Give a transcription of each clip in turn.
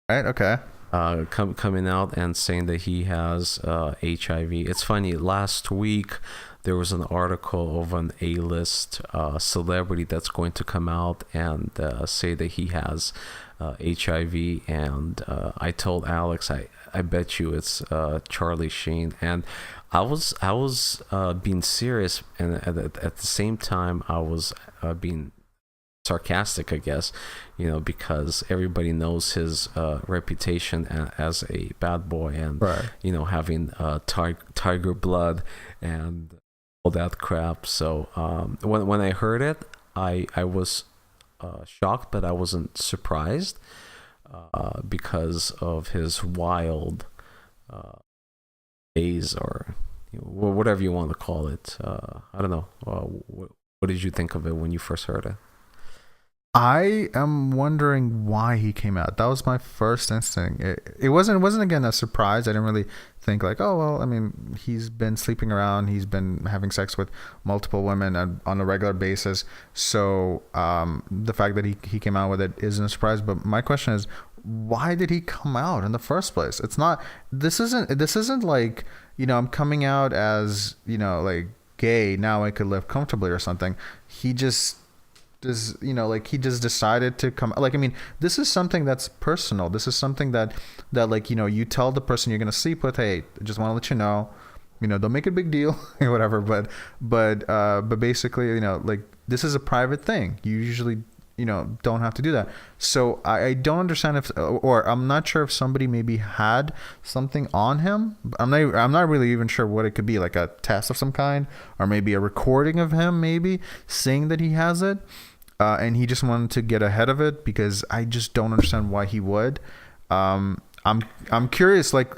Right? Okay. Coming out and saying that he has HIV. It's funny. Last week there was an article of an A-list celebrity that's going to come out and say that he has HIV. And I told Alex, I bet you it's Charlie Sheen. And I was being serious, and at the same time I was being sarcastic, I guess, because everybody knows his reputation as a bad boy, and Right. having tiger blood and all that crap. So when I heard it, I was shocked, but I wasn't surprised because of his wild uh, days, or whatever you want to call it. I don't know. What did you think of it when you first heard it? I am wondering why he came out. That was my first instinct. It wasn't again a surprise. I didn't really think like, oh well. I mean, he's been sleeping around. He's been having sex with multiple women on a regular basis. So the fact that he came out with it isn't a surprise. But my question is, why did he come out in the first place? It's not. This isn't like I'm coming out as like gay. Now I could live comfortably or something. He just like he just decided to come, like, I mean, this is something that's personal. This is something that like you tell the person you're going to sleep with, hey, I just want to let you know, don't make it a big deal or whatever, but basically, like, this is a private thing. You usually don't have to do that. So I don't understand if, or I'm not sure if somebody maybe had something on him. I'm not really even sure what it could be, like a test of some kind, or maybe a recording of him maybe saying that he has it, and he just wanted to get ahead of it, because I just don't understand why he would. I'm curious. Like,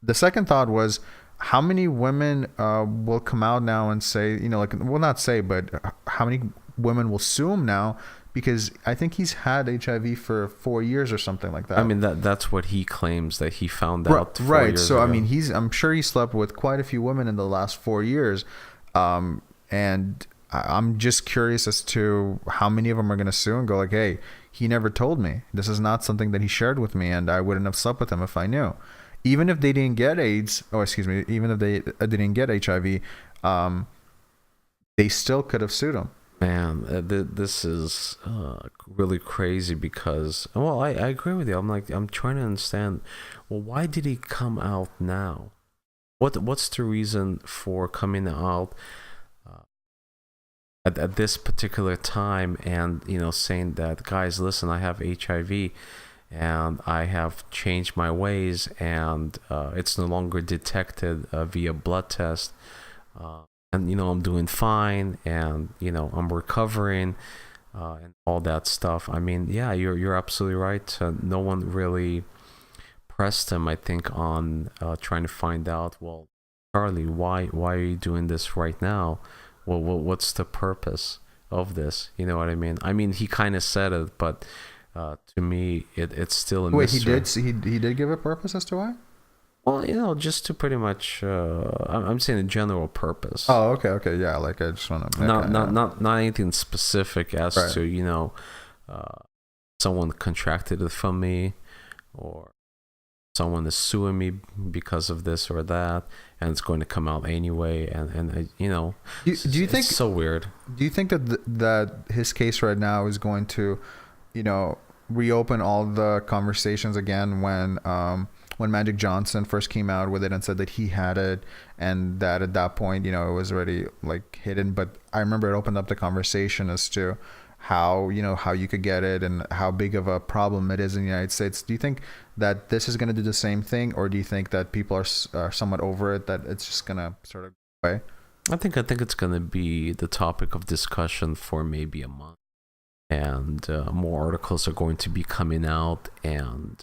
the second thought was, how many women will come out now and say, like, well, not say, but how many women will sue him now, because I think he's had HIV for 4 years or something like I that. mean, that's what he claims, that he found Right, out four right. years So I mean, ago. I'm sure he slept with quite a few women in the last 4 years, and I'm just curious as to how many of them are going to sue and go like, "Hey, he never told me. This is not something that he shared with me, and I wouldn't have slept with him if I knew." Even if they didn't get AIDS, or excuse me, even if they didn't get HIV, um, they still could have sued him. Man, this is really crazy because, well, I agree with you. I'm trying to understand. Well, why did he come out now? What's the reason for coming out uh, at this particular time, and saying that, guys, listen, I have HIV and I have changed my ways, and it's no longer detected via blood test, uh, and I'm doing fine, and I'm recovering, and all that stuff. I mean, yeah, you're absolutely right. No one really pressed him, I think, on trying to find out, well, Charlie, why are you doing this right now? Well, what's the purpose of this? You know what I mean? I mean, he kind of said it, but to me, it's still a Wait, mystery. he did give a purpose as to why? Well, just to pretty much, I'm saying a general purpose, Oh, okay, okay, yeah. Like, I just want to, not okay, not yeah, not not anything specific as right. to uh, someone contracted it from me, or someone is suing me because of this or that, and it's going to come out anyway, and Do you it's think so weird. that that his case right now is going to, you know, reopen all the conversations again when Magic Johnson first came out with it and said that he had it, and that at that point, it was already like hidden. But I remember it opened up the conversation as to how you could get it and how big of a problem it is in the United States. Do you think that this is going to do the same thing, or do you think that people are somewhat over it, that it's just going to sort of go away? I think it's going to be the topic of discussion for maybe a month, and more articles are going to be coming out, and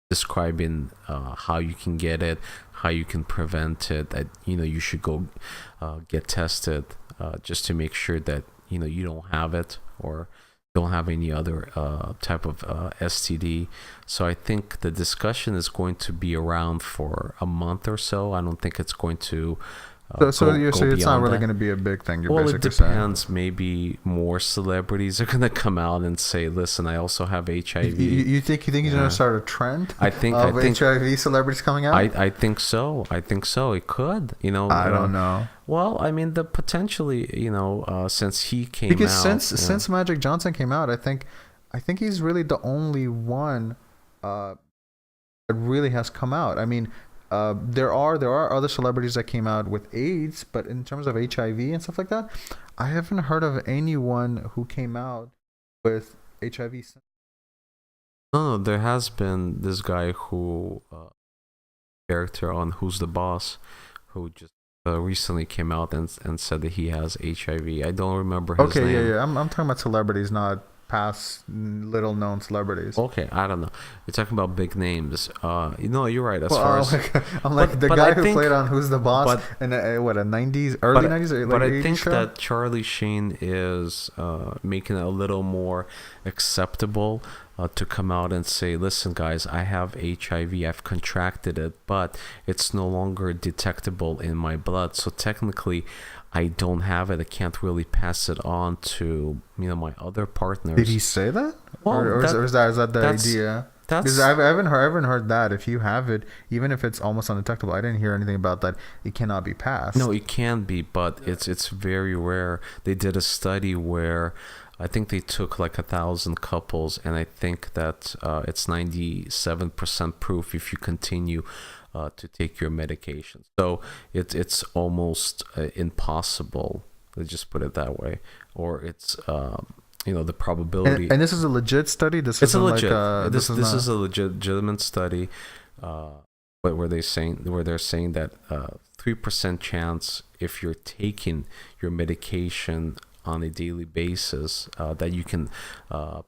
describing how you can get it, how you can prevent it. That you should go get tested, just to make sure that you don't have it, or don't have any other type of STD. So I think the discussion is going to be around for a month or so. I don't think it's going to So it's not beyond really that. going to be a big thing. You're Well, it basically saying. depends. Maybe more celebrities are gonna come out and say, "Listen, I also have HIV." You think he's going Yeah. to start a trend I think of I think HIV celebrities coming out? I think so. I think so. It could. I don't know. Well, I mean, the potentially, since he came Because out, since Magic Johnson came out, I think he's really the only one that really has come out. I mean, there are other celebrities that came out with AIDS, but in terms of HIV and stuff like that, I haven't heard of anyone who came out with HIV. no, there has been this guy who character on Who's the Boss, who just recently came out and said that he has HIV. I don't remember his Okay, name. yeah. I'm talking about celebrities, not past little known celebrities. Okay, I don't know. You're talking about big names. You're right. As Well, far as I'm like but- the but guy I who think- played on Who's the Boss but- in a 90s, early 90s, or but like I 80s think show? that Charlie Sheen is making it a little more acceptable to come out and say, "Listen, guys, I have HIV. I've contracted it, but it's no longer detectable in my blood. So technically, I don't have it. I can't really pass it on to my other partners." Did he say that? Well, or is that the that's- idea? That's Because I haven't heard that. If you have it, even if it's almost undetectable, I didn't hear anything about that. It cannot be passed. No, it can be, but it's very rare. They did a study where I think they took like 1,000 couples, and I think that it's 97% proof if you continue to take your medication. So it's almost impossible. Let's just put it that way, or it's the probability. And this is a legit study. This It's a isn't legit. like This not- is a legitimate study, where they're saying that 3% chance if you're taking your medication on a daily basis that you can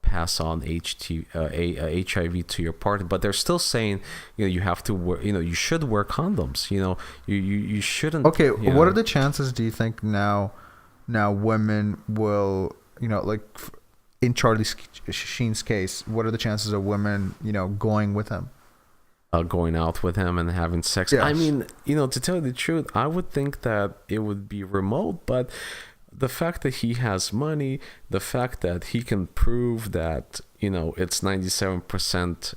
pass on HIV to your partner. But they're still saying you have to wear, you should wear condoms. You shouldn't. Okay, what are the chances? Do you think now women will in Charlie Sheen's case? What are the chances of women going with him? Going out with him and having sex. Yes. I mean, to tell you the truth, I would think that it would be remote, but the fact that he has money, the fact that he can prove that it's 97%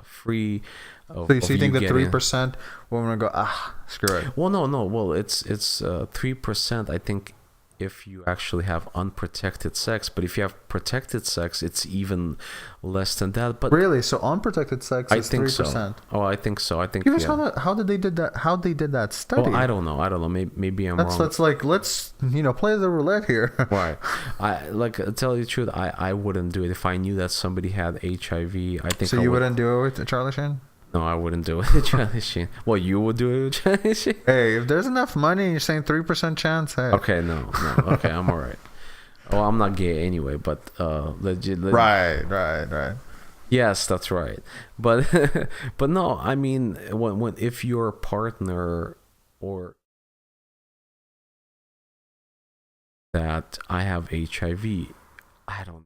free. So you think that 3% women will go, screw it? Well, no. Well, it's 3%. I think if you actually have unprotected sex, but if you have protected sex, it's even less than that. But Really? So unprotected sex I is think 3%. so. Oh, I think so. I think. Give us Yeah. how did they did that? How they did that study? Well, I don't know. Maybe I'm wrong. let's play the roulette here. Right. To tell you the truth, I wouldn't do it if I knew that somebody had HIV. I think. So you wouldn't do it with Charlie Sheen? No, I wouldn't do it with Charlie Sheen. Well, you would do it with Charlie Sheen. Hey, if there's enough money, you're saying 3% chance. Hey. Okay, no. Okay, I'm alright. Well, I'm not gay anyway, but legit. Right. Yes, that's right. But but no, I mean, when if your partner or that I have HIV, I don't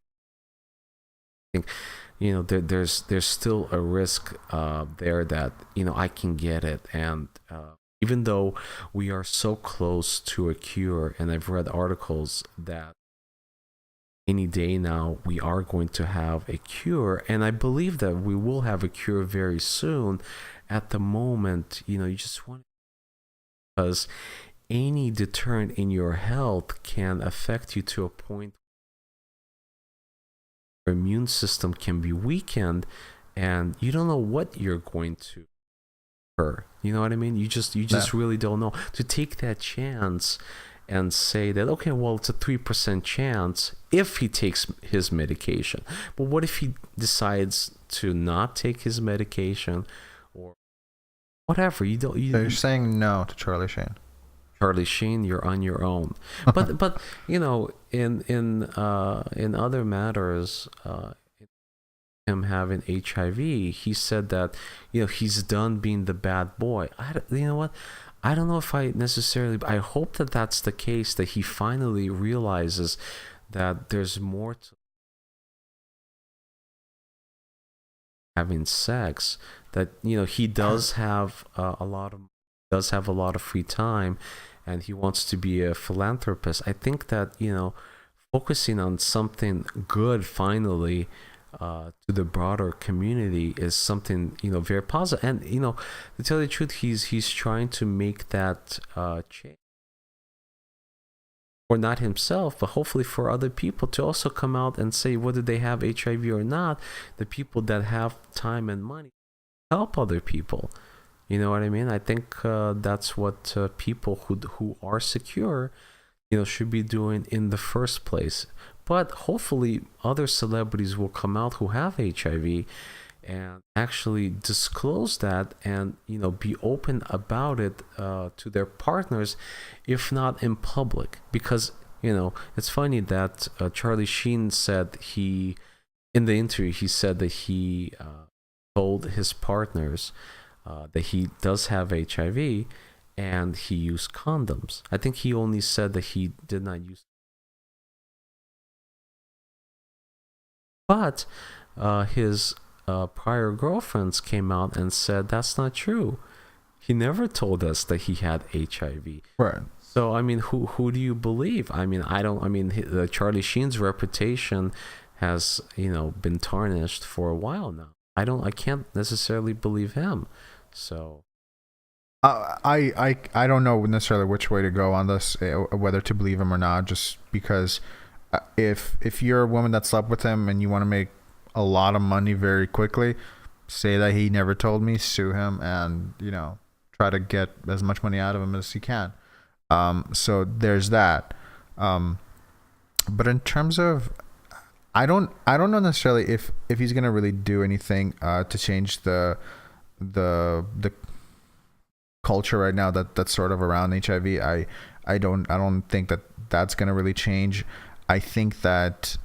think there's still a risk there that I can get it, and even though we are so close to a cure, and I've read articles that any day now we are going to have a cure, and I believe that we will have a cure very soon. At the moment, you just want, because any deterrent in your health can affect you to a point where your immune system can be weakened, and you don't know what you're going to occur. You know what I mean? You just really don't know. To take that chance and say that, okay, well, it's a 3% chance if he takes his medication. But what if he decides to not take his medication or whatever? So you're saying no to Charlie Sheen. Charlie Sheen, you're on your own. But in other matters, him having HIV, he said that he's done being the bad boy. You know what? I don't know if I necessarily. I hope that that's the case. That he finally realizes that there's more to having sex. That he does have a lot of free time, and he wants to be a philanthropist. I think that, focusing on something good finally to the broader community is something, very positive. And, to tell you the truth, he's trying to make that change. Or not himself, but hopefully for other people to also come out and say whether they have HIV or not. The people that have time and money help other people. You know what I mean? I think that's what people who are secure, should be doing in the first place. But hopefully, other celebrities will come out who have HIV and actually disclose that, and be open about it to their partners, if not in public. Because it's funny that Charlie Sheen said in the interview he said that he told his partners that he does have HIV and he used condoms. I think he only said that he did not use, but his prior girlfriends came out and said that's not true. He never told us that he had HIV. Right. So I mean, who do you believe? I mean, Charlie Sheen's reputation has been tarnished for a while now. I can't necessarily believe him. So I don't know necessarily which way to go on this, whether to believe him or not. Just because if you're a woman that slept with him and you want to make a lot of money very quickly, say that he never told me, sue him, and try to get as much money out of him as you can. So there's that. But in terms of, I don't know necessarily if he's gonna really do anything to change the culture right now that's sort of around HIV. I don't think that's gonna really change. I think that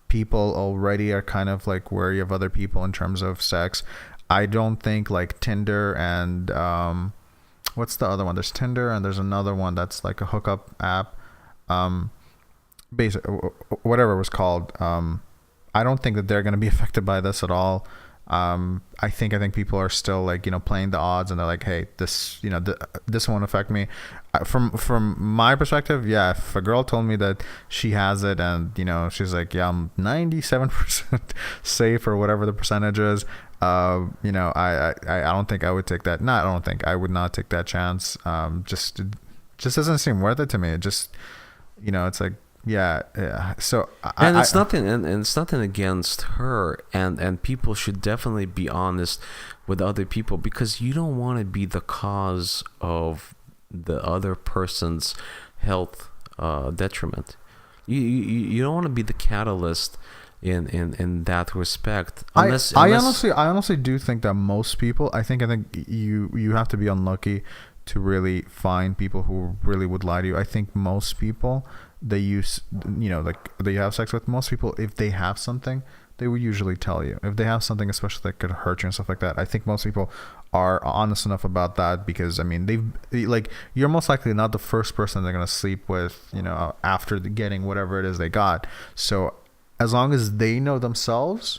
people already are kind of like wary of other people in terms of sex. I don't think like Tinder and what's the other one? There's Tinder and there's another one that's like a hookup app. Basic, whatever it was called. I don't think that they're going to be affected by this at all. I think people are still like playing the odds, and they're like, hey, this this won't affect me. From my perspective, yeah, if a girl told me that she has it and she's like, yeah, I'm 97% safe or whatever the percentage is, I don't think I would take that. I don't think I would not take that chance. Just doesn't seem worth it to me. It just it's like, yeah. So it's nothing, and it's nothing against her, and people should definitely be honest with other people, because you don't want to be the cause of the other person's health detriment. You don't want to be the catalyst in that respect. I honestly do think that most people, I think you have to be unlucky to really find people who really would lie to you. I think most people, they use, like they have sex with, most people, if they have something, they will usually tell you. If they have something, especially that could hurt you and stuff like that, I think most people are honest enough about that, because I mean, you're most likely not the first person they're going to sleep with, after getting whatever it is they got. So as long as they know themselves,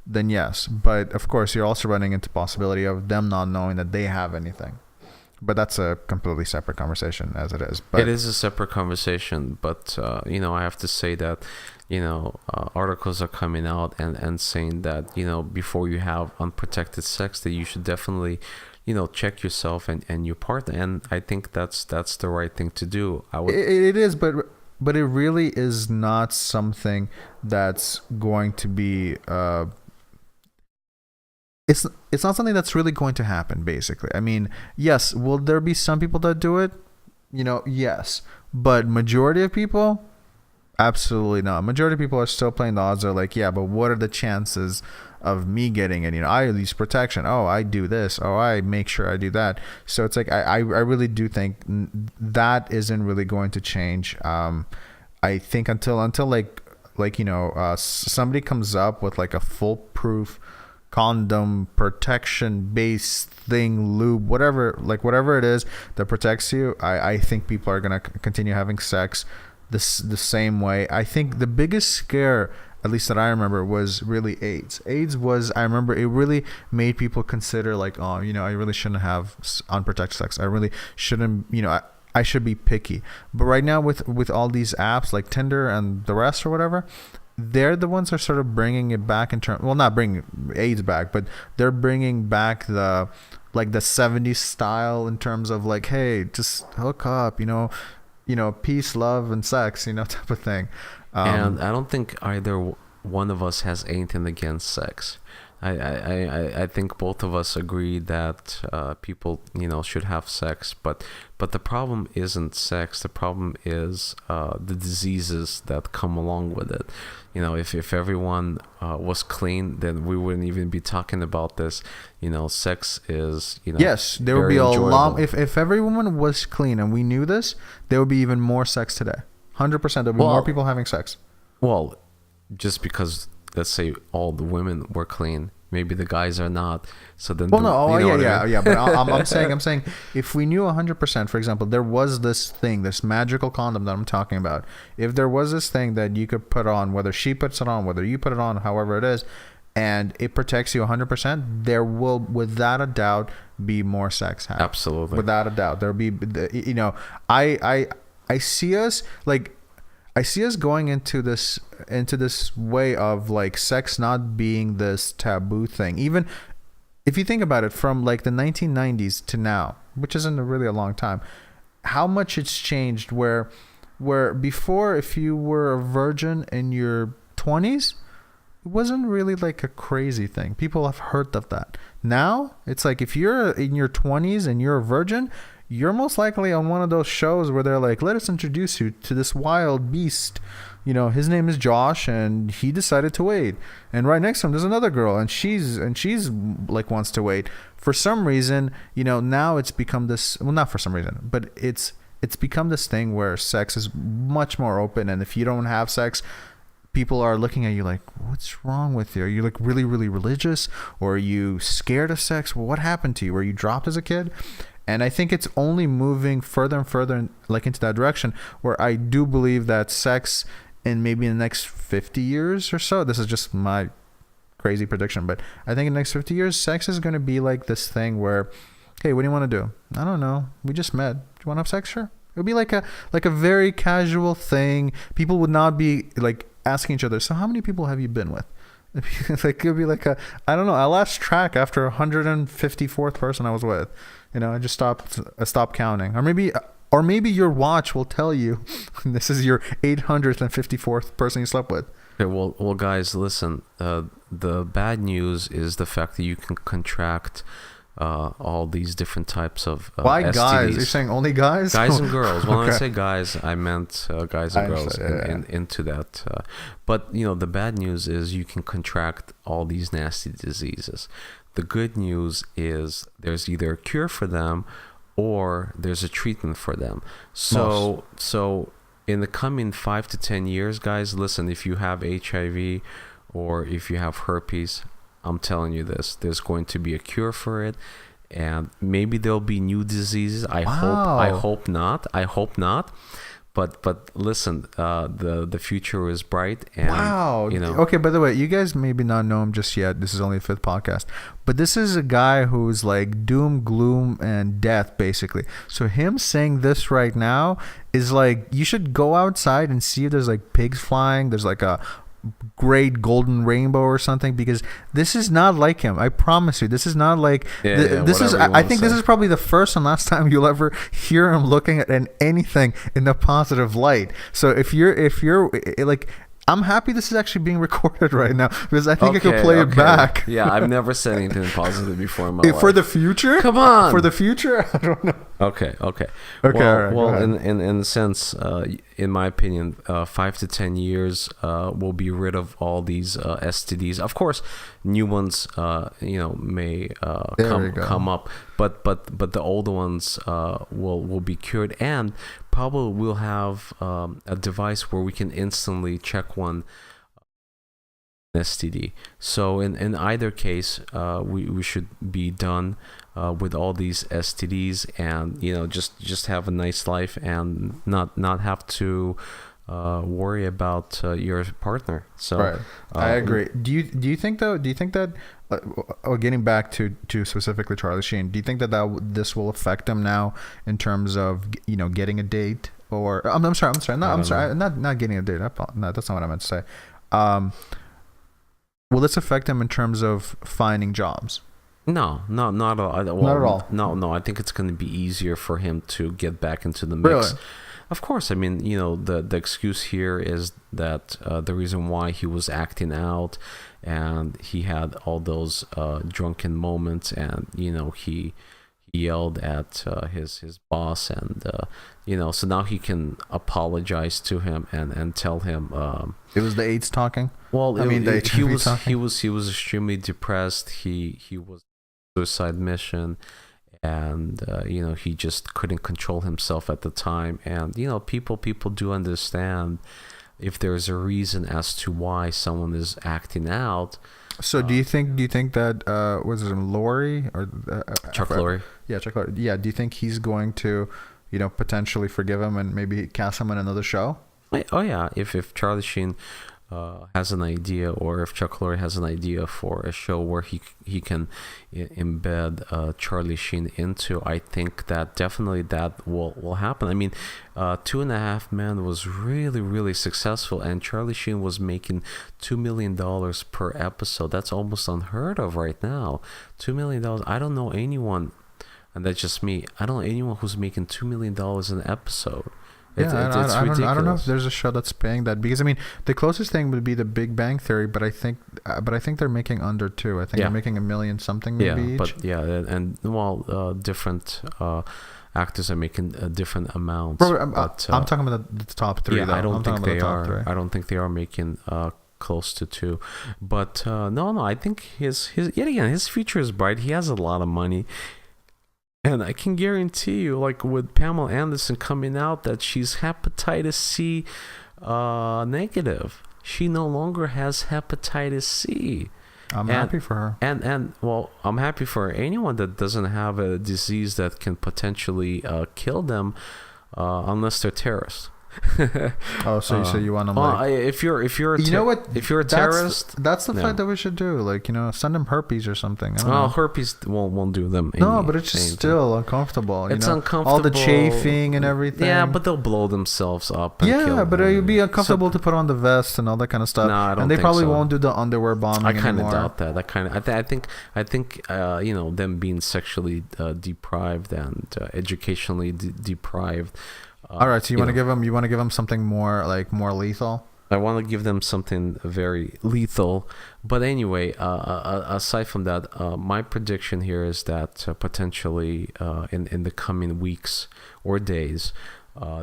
then yes. But of course, you're also running into possibility of them not knowing that they have anything. But that's a completely separate conversation as it is. But it is a separate conversation. But, I have to say that, articles are coming out and saying that, before you have unprotected sex, that you should definitely, check yourself and your partner. And I think that's the right thing to do. It is, but it really is not something that's going to be... It's not something that's really going to happen, basically. I mean, yes, will there be some people that do it? Yes. But majority of people, absolutely not. Majority of people are still playing the odds. They're like, yeah, but what are the chances of me getting it? I use protection. Oh, I do this. Oh, I make sure I do that. So it's like, I really do think that isn't really going to change. I think until somebody comes up with like a foolproof condom protection based thing, lube, whatever it is that protects you, I think people are gonna continue having sex the same way. I think the biggest scare, at least that I remember, was really AIDS. I remember it really made people consider like, oh, I really shouldn't have unprotected sex. I really shouldn't, I should be picky. But right now with all these apps like Tinder and the rest or whatever, they're the ones that are sort of bringing it back in terms, well, not bringing AIDS back, but they're bringing back the like the 70s style in terms of like, hey, just hook up, peace, love, and sex, type of thing. And I don't think either one of us has anything against sex. I think both of us agree that people should have sex, but the problem isn't sex. The problem is the diseases that come along with it. If everyone was clean, then we wouldn't even be talking about this. Sex is yes, there would very be a enjoyable. lot. If everyone was clean and we knew this, there would be even more sex today. 100%. There would be more people having sex. Well, just because, let's say, all the women were clean, maybe the guys are not. So then, well, no, yeah. But I'm saying, if we knew 100%, for example, there was this thing, this magical condom that I'm talking about. If there was this thing that you could put on, whether she puts it on, whether you put it on, however it is, and it protects you 100%, there will, without a doubt, be more sex happening. Absolutely, without a doubt, there'll be. I see us like. I see us going into this way of like sex not being this taboo thing. Even if you think about it, from like the 1990s to now, which isn't really a long time, how much it's changed. Where before, if you were a virgin in your 20s, it wasn't really like a crazy thing. People have heard of that. Now it's like if you're in your 20s and you're a virgin, you're most likely on one of those shows where they're like, let us introduce you to this wild beast. His name is Josh, and he decided to wait. And right next to him, there's another girl, and she's like wants to wait. For some reason, now it's become this. Well, not for some reason, but it's become this thing where sex is much more open. And if you don't have sex, people are looking at you like, what's wrong with you? Are you like really, really religious, or are you scared of sex? Well, what happened to you? Were you dropped as a kid? And I think it's only moving further and further like into that direction, where I do believe that sex in maybe in the next 50 years or so, this is just my crazy prediction, but I think in the next 50 years, sex is going to be like this thing where, hey, what do you want to do? I don't know. We just met. Do you want to have sex? Sure. It would be like a very casual thing. People would not be like asking each other, so how many people have you been with? Like, it would be like I don't know. I lost track after 154th person I was with. I just stopped counting. Or maybe your watch will tell you this is your 854th person you slept with. Okay, well, guys, listen. The bad news is the fact that you can contract all these different types of why STDs. Guys? You're saying only guys? Guys and girls. When Okay. I say guys, I meant guys and girls into that. But the bad news is you can contract all these nasty diseases. The good news is there's either a cure for them or there's a treatment for them. So in the coming 5 to 10 years, guys, listen, if you have HIV or if you have herpes, I'm telling you this, there's going to be a cure for it, and maybe there'll be new diseases. I hope not. But listen, the future is bright. And, wow. Okay, by the way, you guys maybe not know him just yet. This is only the 5th podcast. But this is a guy who's like doom, gloom, and death, basically. So him saying this right now is like, you should go outside and see if there's like pigs flying. There's like a great golden rainbow or something, because this is not like him. I promise you, this is not like this is. I think this is probably the first and last time you'll ever hear him looking at anything in a positive light. So if you're like, I'm happy this is actually being recorded right now, because I think I could play it back. Yeah, I've never said anything positive before in my life. For the future? Come on. For the future? I don't know. Okay. Well, in a sense, in my opinion, 5 to 10 years, we'll be rid of all these STDs. Of course, new ones, may come up, but the older ones will be cured, and probably we'll have a device where we can instantly check one STD. So in either case, we should be done with all these STDs, and just have a nice life and not have to worry about your partner. So right. I agree. Do you think though? Do you think that getting back to specifically Charlie Sheen, do you think that this will affect him now in terms of getting a date? Or I'm sorry, not getting a date. No, that's not what I meant to say. Will this affect him in terms of finding jobs? No, not at all. Well, Not at all. No. I think it's going to be easier for him to get back into the mix. Really? Of course. I mean, the excuse here is that the reason why he was acting out, and he had all those drunken moments, and he yelled at his boss, and so now he can apologize to him and tell him. It was the AIDS talking. Well, I mean, the he HIV was talking. he was extremely depressed. He was suicide mission, and he just couldn't control himself at the time. And people do understand if there's a reason as to why someone is acting out. So do you think that was it Laurie or Chuck Lorre? Yeah, Chuck Lorre. Yeah, do you think he's going to potentially forgive him and maybe cast him in another show? Oh yeah, if Charlie Sheen has an idea, or if Chuck Lorre has an idea for a show where he can embed Charlie Sheen into, I think that definitely that will happen. I mean, 2.5 Men was really, really successful, and Charlie Sheen was making $2 million per episode. That's almost unheard of right now. $2 million. I don't know anyone, and that's just me, I don't know anyone who's making $2 million an episode. It's ridiculous. I don't know if there's a show that's paying that, because I mean the closest thing would be The Big Bang Theory, but I think they're making under 2. I think they're making $1 million something maybe each. But different actors are making different amounts. Bro, I'm talking about the top 3. Yeah, though. I don't think they top are. 3. I don't think they are making close to 2. But no, I think his yet again his future is bright. He has a lot of money. And I can guarantee you, like with Pamela Anderson coming out, that she's hepatitis C negative. She no longer has hepatitis C. I'm happy for her. And well, I'm happy for anyone that doesn't have a disease that can potentially kill them, unless they're terrorists. Oh, so you want them if you're a if you're a terrorist, that's the fight that we should do. Like send them herpes or something. I don't know. Herpes won't do them. No, but it's just still uncomfortable. It's uncomfortable. All the chafing and everything. Yeah, but they'll blow themselves up. And kill but them. it'd be uncomfortable to put on the vest and all that kind of stuff. No, I don't and they think probably so. won't do the underwear bombing I kind of anymore. doubt that. I think them being sexually deprived and educationally deprived. All right, so you want to give them something more lethal? I want to give them something very lethal. But anyway, aside from that, my prediction here is that potentially in the coming weeks or days,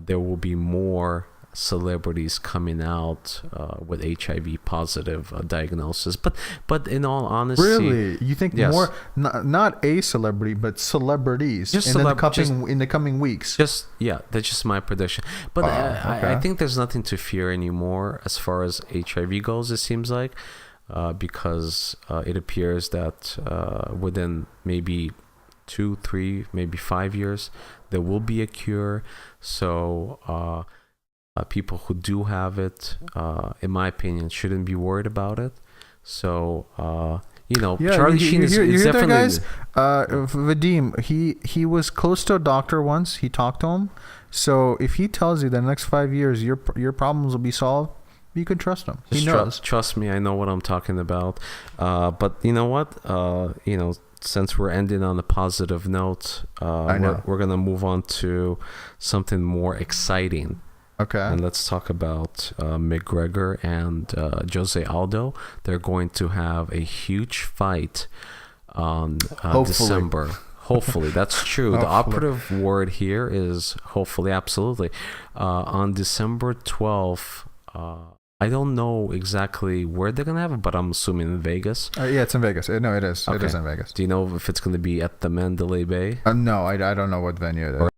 there will be more celebrities coming out with HIV positive diagnosis. But in all honesty, really, you think more not a celebrity but celebrities in the coming weeks? That's just my prediction. But okay. I think there's nothing to fear anymore as far as HIV goes. It seems like because it appears that within maybe 2, 3, maybe 5 years, there will be a cure. So people who do have it, in my opinion, shouldn't be worried about it. So, Charlie Sheen is definitely... guys? Vadim, he was close to a doctor once. He talked to him. So if he tells you that in the next 5 years your problems will be solved, you can trust him. He knows. Trust me, I know what I'm talking about. But you know what? Since we're ending on a positive note, we're going to move on to something more exciting. Okay. And let's talk about McGregor and Jose Aldo. They're going to have a huge fight on December. Hopefully, that's true. The operative word here is hopefully, absolutely. On December 12th, I don't know exactly where they're going to have it, but I'm assuming in Vegas. Yeah, it's in Vegas. No, it is. Okay. It is in Vegas. Do you know if it's going to be at the Mandalay Bay? No, I don't know what venue it is.